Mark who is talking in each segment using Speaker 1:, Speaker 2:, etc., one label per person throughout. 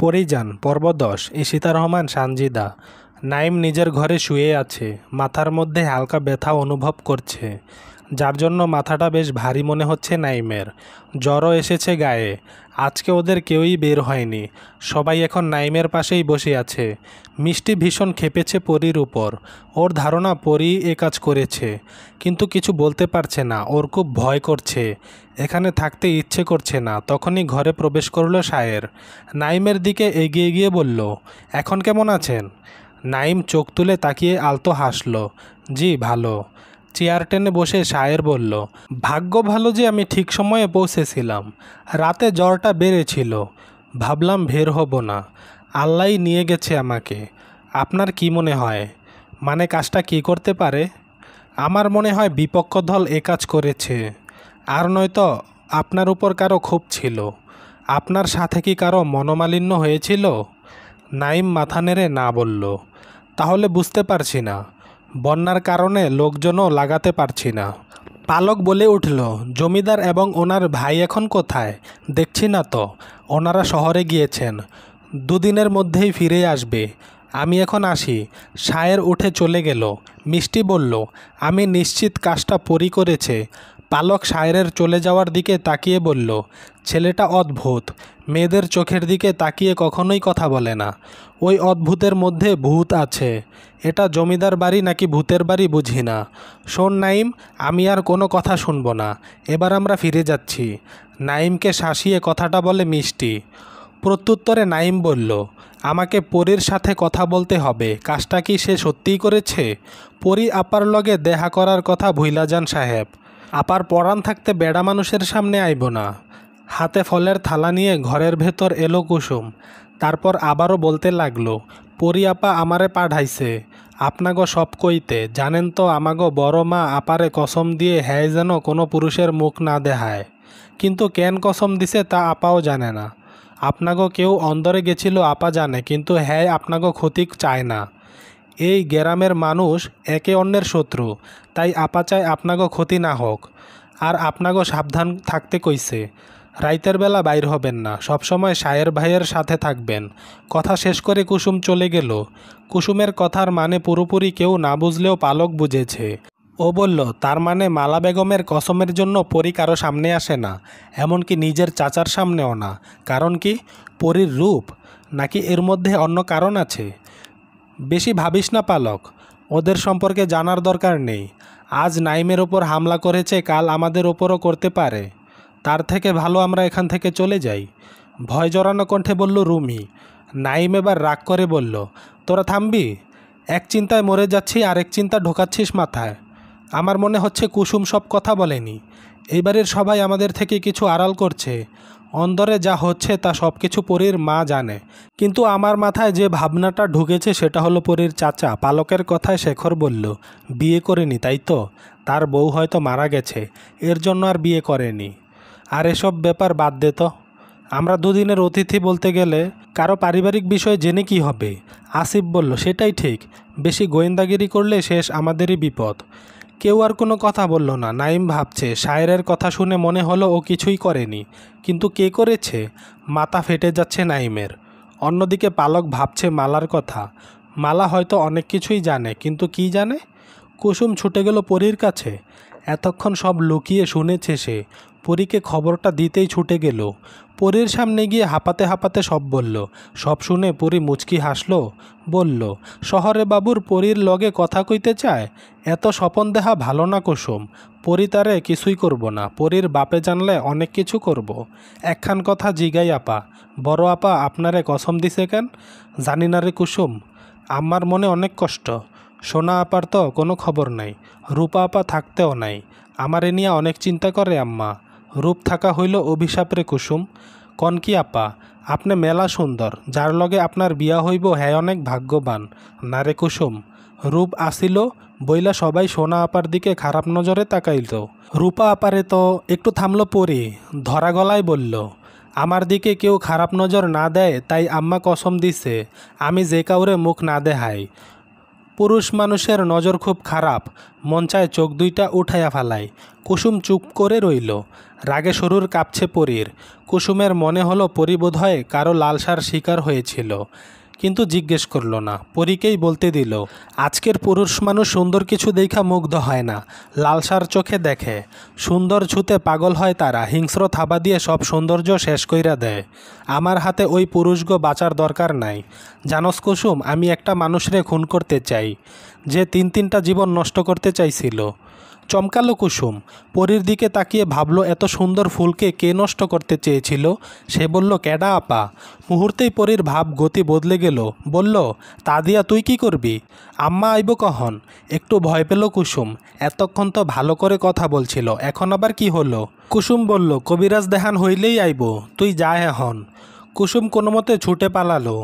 Speaker 1: পরিযান পর্ব ১০ ঈশিতা রহমান সানজিদা। নাইম নিজের ঘরে শুয়ে আছে, মাথার মধ্যে হালকা ব্যথা অনুভব করছে, যার জন্য মাথাটা বেশ ভারী মনে হচ্ছে নাইমের। জ্বরও এসেছে গায়ে। আজকে ওদের কেউই বের হয়নি, সবাই এখন নাইমের পাশেই বসে আছে। মিষ্টি ভীষণ ক্ষেপেছে পরীর উপর। ওর ধারণা পরী এ কাজ করেছে, কিন্তু কিছু বলতে পারছে না। ওর খুব ভয় করছে, এখানে থাকতে ইচ্ছে করছে না। তখনই ঘরে প্রবেশ করলো শায়ের। নাইমের দিকে এগিয়ে গিয়ে বলল, এখন কেমন আছেন? নাইম চোখ তুলে তাকিয়ে আলতো হাসল, জি ভালো। চেয়ার টেনে বসে শায়ের বলল, ভাগ্য ভালো যে আমি ঠিক সময়ে পৌঁছেছিলাম। রাতে জ্বরটা বেড়েছিল, ভাবলাম বের হব না, আল্লাহই নিয়ে গেছে আমাকে। আপনার কি মনে হয়, মানে কাজটা কি করতে পারে? আমার মনে হয় বিপক্ষ দল এ কাজ করেছে, আর নয়তো আপনার উপর কারো ক্ষোভ ছিল। আপনার সাথে কি কারো মনোমালিন্য হয়েছিল? নাইম মাথা নেড়ে না বলল। তাহলে বুঝতে পারছি না। বন্যার কারণে লোকজনও লাগাতে পারছি না। পালক বলে উঠল, জমিদার এবং ওনার ভাই এখন কোথায়? দেখছি না তো। ওনারা শহরে গিয়েছেন, দুদিনের মধ্যেই ফিরে আসবে। আমি এখন আসি। শায়ের উঠে চলে গেল। মিষ্টি বলল, আমি নিশ্চিত কাজটা পরী করেছে। পালক শায়েরের চলে যাওয়ার দিকে তাকিয়ে বলল, ছেলেটা অদ্ভুত, মেয়েদের চোখের দিকে তাকিয়ে কখনোই কথা বলে না। ওই অদ্ভুতের মধ্যে ভূত আছে। এটা জমিদার বাড়ি নাকি ভূতের বাড়ি বুঝি না। শোন নাইম, আমি আর কোনো কথা শুনবো না, এবার আমরা ফিরে যাচ্ছি। নাইমকে শাসিয়ে কথাটা বলে মিষ্টি। প্রত্যুত্তরে নাইম বলল, আমাকে পরীর সাথে কথা বলতে হবে। কাজটা কি সে সত্যিই করেছে? পরী আপার লগে দেখা করার কথা ভুইলা যান সাহেব। আপার পরাণ থাকতে বেড়া মানুষের সামনে আইব না। হাতে ফলের থালা নিয়ে ঘরের ভেতর এলো কুসুম। তারপর আবারও বলতে লাগলো, পরী আপা আমারে পাঠাইছে আপনাগো সব কইতে। জানেন তো আমাগো বড় মা আপারে কসম দিয়ে হ্যায় যেন কোনো পুরুষের মুখ না দেখায়, কিন্তু কেন কসম দিছে তা আপাও জানে না। আপনাগো কেউ অন্দরে গেছিল আপা জানে, কিন্তু হ্যায় আপনাগো ক্ষতি চায় না। এই গ্রামের মানুষ একে অন্যের শত্রু, তাই আপা চায় আপনাগো ক্ষতি না হোক। আর আপনাগো সাবধান থাকতে কইছে। রাইতের বেলা বাইর হবেন না, সবসময় শায়ের ভাইয়ের সাথে থাকবেন। কথা শেষ করে কুসুম চলে গেল। কুসুমের কথার মানে পুরোপুরি কেউ না বুঝলেও পালক বুঝেছে। ও বলল, তার মানে মালা বেগমের কসমের জন্য পরী কারো সামনে আসে না, এমনকি নিজের চাচার সামনেও না। কারণ কি? পরীর রূপ? নাকি এর মধ্যে অন্য কারণ আছে? বেশি ভাবিস না পালক, ওদের সম্পর্কে জানার দরকার নেই। আজ নাইমের ওপর হামলা করেছে, কাল আমাদের ওপরও করতে পারে। তার থেকে ভালো আমরা এখান থেকে চলে যাই। ভয় জড়ানো কণ্ঠে বলল রুমি। নাইম এবার রাগ করে বলল, তোরা থামবি? এক চিন্তায় মরে যাচ্ছি, আরেক চিন্তা ঢোকাচ্ছিস মাথায়। আমার মনে হচ্ছে কুসুম সব কথা বলেনি। এইবারের সবাই আমাদের থেকে কিছু আড়াল করছে। অন্দরে যা হচ্ছে তা সব কিছু পরীর মা জানে, কিন্তু আমার মাথায় যে ভাবনাটা ঢুকেছে সেটা হলো পরীর চাচা। পালকের কথায় শেখর বলল, বিয়ে করেনি তাই তো? তার বউ হয়তো মারা গেছে, এর জন্য আর বিয়ে করেনি। আর এসব ব্যাপার বাদ দে তো। আমরা দুদিনের অতিথি, বলতে গেলে কারো পারিবারিক বিষয় জেনে কি হবে? আসিফ বলল, সেটাই ঠিক, বেশি গোয়েন্দাগিরি করলে শেষ আমাদেরই বিপদ। কেউ আর কোনো কথা বলল না। নাইম ভাবছে, শায়েরের কথা শুনে মনে হলো ও কিছুই করেনি, কিন্তু কে করেছে? মাথা ফেটে যাচ্ছে নাইমের। অন্যদিকে পালক ভাবছে মালার কথা। মালা হয়তো অনেক কিছুই জানে, কিন্তু কি জানে? কুসুম ছুটে গেল পরীর কাছে। এতক্ষণ সব লুকিয়ে শুনেছে সে। পরীকে খবরটা দিতেই ছুটে গেল। পরীর সামনে গিয়ে হাঁপাতে হাঁপাতে সব বলল। সব শুনে পরী মুচকি হাসল, বলল, শহরে বাবুর পরীর লগে কথা কইতে চায়? এত স্বপন দেহা ভালো না কুসুম। পরী তারে কিছুই করব না, পরীর বাপে জানলে অনেক কিছু করব। একখান কথা জিগাই আপা, বড় আপা আপনারে কসম দিছে কেন? জানি না রে কুসুম, আমার মনে অনেক কষ্ট। সোনা আপার তো কোনো খবর নাই, রূপা আপা থাকতেও নাই। আমারে নিয়ে অনেক চিন্তা করে আম্মা। রূপ থাকা হইল অভিশাপ রে কুসুম। কন কি আপা, আপনি মেলা সুন্দর, যার লগে আপনার বিয়া হইব হ্যাঁ অনেক ভাগ্যবান। না রে কুসুম, রূপ আসিল বইলা সবাই সোনা আপার দিকে খারাপ নজরে তাকাইল। রূপা আপারে তো একটু থামলো পরী, ধরা গলায় বলল, আমার দিকে কেউ খারাপ নজর না দেয় তাই আম্মা কসম দিছে আমি যে কাউরে মুখ না দেখাই। পুরুষ মানুষের নজর খুব খারাপ, মন চায় চোখ দুইটা উঠাইয়া ফেলায়। কুসুম চুপ করে রইল। রাগে শরীর কাঁপছে পরীর। কুসুমের মনে হলো পরী বোধহয় কারো লালসার শিকার হয়েছিল, কিন্তু জিজ্ঞেস করল না, পরীকেই বলতে দিল, আজকের পুরুষ মানুষ সুন্দর কিছু দেখা মুগ্ধ হয় না, লালসার চোখে দেখে। সুন্দর ছুতে পাগল হয় তারা, হিংস্র থাবা দিয়ে সব সৌন্দর্য শেষ কইরা দেয়। আমার হাতে ওই পুরুষগো বাঁচার দরকার নাই। জানোস কুসুম, আমি একটা মানুষরে খুন করতে চাই, যে তিনটা জীবন নষ্ট করতে চাইছিল। চমকালো কুসুম। পরীর দিকে তাকিয়ে ভাবল, এত সুন্দর ফুলকে কে নষ্ট করতে চেয়েছিল? সে বলল, ক্যাডা আপা। মুহূর্তেই পরীর ভাব গতি বদলে গেল। বলল, তা দিয়া তুই কি করবি? আম্মা আইব কখন? একটু ভয় পেল কুসুম। এতক্ষণ তো ভালো করে কথা বলছিল, এখন আবার কি হলো? কুসুম বলল, কবিরাজ দেহান হইলেই আইব, তুই যা এখন। কুসুম কোনো মতে ছুটে পালালো।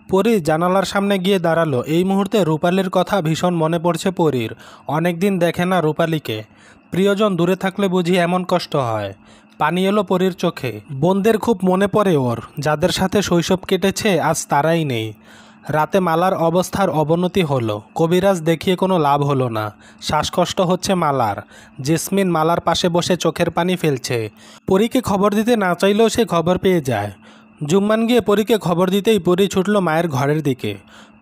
Speaker 1: পরী জানালার সামনে গিয়ে দাঁড়ালো। এই মুহূর্তে রূপালীর কথা ভীষণ মনে পড়ছে পরীর। অনেকদিন দেখে না রূপালীকে। প্রিয়জন দূরে থাকলে বুঝি এমন কষ্ট হয়। পানি এলো পরীর চোখে। বোনদের খুব মনে পড়ে ওর, যাদের সাথে শৈশব কেটেছে আজ তারাই নেই। রাতে মালার অবস্থার অবনতি হলো। কবিরাজ দেখিয়ে কোনো লাভ হলো না। শ্বাসকষ্ট হচ্ছে মালার। জেসমিন মালার পাশে বসে চোখের পানি ফেলছে। পরীকে খবর দিতে না চাইলেও সে খবর পেয়ে যায়। জুম্মান গিয়ে পরীকে খবর দিতেই পরী ছুটল মায়ের ঘরের দিকে।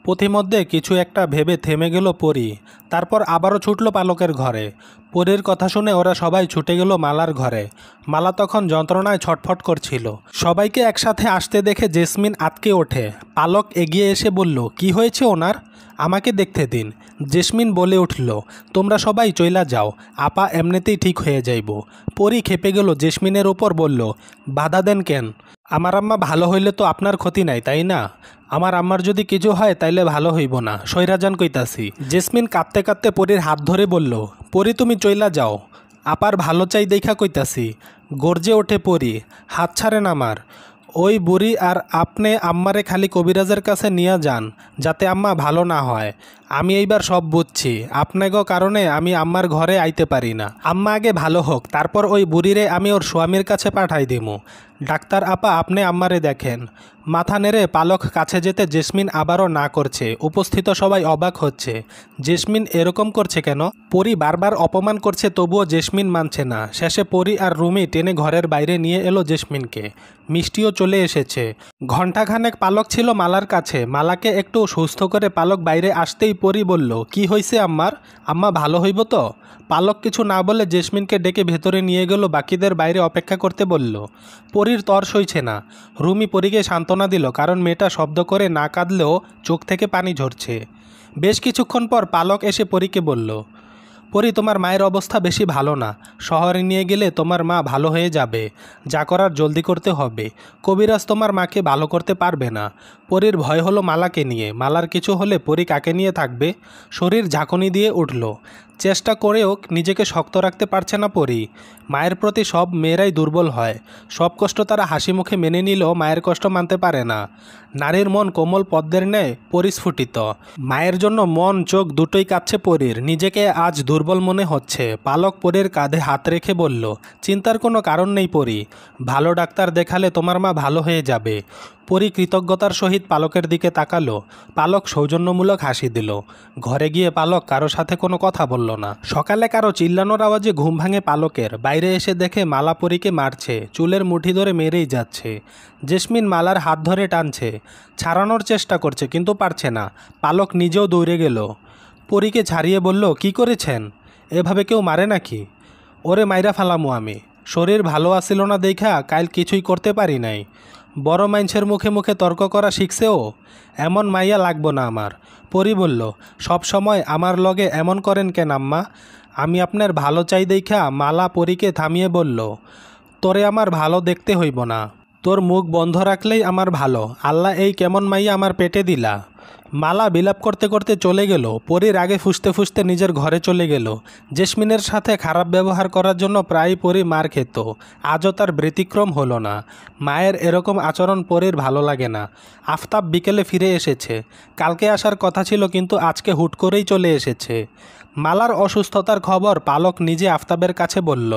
Speaker 1: পথিমধ্যে কিছু একটা ভেবে থেমে গেল পরী। তারপর আবারও ছুটল পালকের ঘরে। পরীর কথা শুনে ওরা সবাই ছুটে গেল মালার ঘরে। মালা তখন যন্ত্রণায় ছটফট করছিল। সবাইকে একসাথে আসতে দেখে জেসমিন আঁতকে ওঠে। পালক এগিয়ে এসে বলল, কি হয়েছে ওনার? আমাকে দেখতে দিন। জেসমিন বলে উঠল, তোমরা সবাই চইলা যাও, আপা এমনিতেই ঠিক হয়ে যাইব। পরী খেপে গেল জেসমিনের ওপর, বলল, বাধা দেন কেন? আমার আম্মা ভালো হইলে তো আপনার ক্ষতি নাই, তাই না? আমার আম্মার যদি কিছু হয় তাইলে ভালো হইব না, সৈরাজান কইতাছি। জেসমিন কাঁদতে কাঁদতে পরীর হাত ধরে বলল, পরী তুমি চইলা যাও, আপার ভালো চাই দেখা কইতাছি। গর্জে ওঠে পরী, হাত ছাড়েন আমার। ওই বুড়ি আর আপনি আম্মারে খালি কবিরাজের কাছে নিয়ে যান, যাতে আম্মা ভালো না হয়। আমি এইবার সব বুঝছি, আপনাগো কারণে আমি আম্মার ঘরে আইতে পারি না। আম্মা আগে ভালো হোক, তারপর ওই বুড়িরে আমি ওর স্বামীর কাছে পাঠাই দিমু। ডাক্তার আপা, আপনি আম্মারে দেখেন। মাথা নেড়ে পালক কাছে যেতে জেসমিন আবারও না করছে। উপস্থিত সবাই অবাক হচ্ছে, জেসমিন এরকম করছে কেন? পরী বারবার অপমান করছে, তবুও জেসমিন মানছে না। শেষে পরী আর রুমি টেনে ঘরের বাইরে নিয়ে এলো জেসমিনকে। মিষ্টিও চলে এসেছে। ঘণ্টাখানেক পালক ছিল মালার কাছে। মালাকে একটু সুস্থ করে পালক বাইরে আসতেই পরী বলল, কি হয়েছে আম্মার? আম্মা ভালো হইব তো? পালক কিছু না বলে জেসমিনকে ডেকে ভেতরে নিয়ে গেল, বাকিদের বাইরে অপেক্ষা করতে বলল। পরীর তর সইছে না। রুমি পরীকে সান্ত্বনা দিল, কারণ মেয়েটা শব্দ করে না কাঁদলেও চোখ থেকে পানি ঝরছে। বেশ কিছুক্ষণ পর পালক এসে পরীকে বলল, পরী, তোমার মায়ের অবস্থা বেশি ভালো না। শহরে নিয়ে গেলে তোমার মা ভালো হয়ে যাবে। যা করার জলদি করতে হবে। কবিরাজ তোমার মাকে ভালো করতে পারবে না। পরীর ভয় হলো মালাকে নিয়ে। মালার কিছু হলে পরী কাকে নিয়ে থাকবে? শরীর ঝাঁকুনি দিয়ে উঠল। চেষ্টা করেও নিজেকে শক্ত রাখতে পারছে না পরী। মায়ের প্রতি সব মেয়েরাই দুর্বল হয়। সব কষ্ট তারা হাসি মুখে মেনে নিলেও মায়ের কষ্ট মানতে পারে না। নারীর মন কোমল পদ্মের ন্যায় পরিস্ফুটিত। মায়ের জন্য মন চোখ দুটোই কাঁদছে পরীর। নিজেকে আজ দুর্বল মনে হচ্ছে। পালক পরীর কাঁধে হাত রেখে বলল, চিন্তার কোনো কারণ নেই পরী। ভালো ডাক্তার দেখালে তোমার মা ভালো হয়ে যাবে। পরী কৃতজ্ঞতার সহিত পালকের দিকে তাকালো। পালক সৌজন্যমূলক হাসি দিল। ঘরে গিয়ে পালক কারো সাথে কোনো কথা বলল না। সকালে কারো চিল্লানোর আওয়াজে ঘুম ভাঙে পালকের। বাইরে এসে দেখে মালা পরীকে মারছে, চুলের মুঠি ধরে মেরেই যাচ্ছে। জেসমিন মালার হাত ধরে টানছে, ছাড়ানোর চেষ্টা করছে, কিন্তু পারছে না। পালক নিজেও দৌড়ে গেল। পরীকে ছাড়িয়ে বলল, কি করেছেন? এভাবে কেউ মারে নাকি? ওরে মাইরা ফালামু আমি। শরীর ভালো আসিল না দেখা কাল কিছুই করতে পারি নাই। বড় মাইনছের মুখে মুখে তর্ক করা শিখছে ও। এমন মাইয়া লাগবো না আমার। পরী বলল, সব সময় আমার লগে এমন করেন কেন আম্মা? আমি আপনার ভালো চাই দেখা মালা পরীকে থামিয়ে বলল, তোরে আমার ভালো দেখতে হইব না। তোর মুখ বন্ধ রাখলেই আমার ভালো। আল্লাহ এই কেমন মাইয়া আমার পেটে দিলা। মালা বিলাপ করতে করতে চলে গেল। পরীর আগে ফুসতে ফুসতে নিজের ঘরে চলে গেল। জেসমিনের সাথে খারাপ ব্যবহার করার জন্য প্রায় পরী মার খেত। আজও তার ব্যতিক্রম হলো না। মায়ের এরকম আচরণ পরীর ভালো লাগে না। আফতাব বিকেলে ফিরে এসেছে। কালকে আসার কথা ছিল, কিন্তু আজকে হুট করেই চলে এসেছে। মালার অসুস্থতার খবর পালক নিজে আফতাবের কাছে বলল।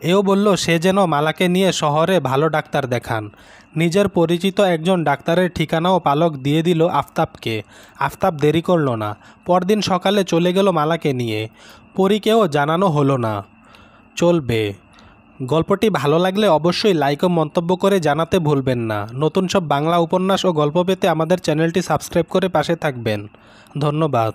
Speaker 1: এও বলল সে যেন মালাকে নিয়ে শহরে ভালো ডাক্তার দেখান। নিজের পরিচিত একজন ডাক্তারের ঠিকানাও পালক দিয়ে দিল আফতাবকে। আফতাব দেরি করল না, পরদিন সকালে চলে গেল মালাকে নিয়ে। পরীকেও জানানো হলো না। চলবে। গল্পটি ভালো লাগলে অবশ্যই লাইক ও মন্তব্য করে জানাতে ভুলবেন না। নতুন সব বাংলা উপন্যাস ও গল্প পেতে আমাদের চ্যানেলটি সাবস্ক্রাইব করে পাশে থাকবেন। ধন্যবাদ।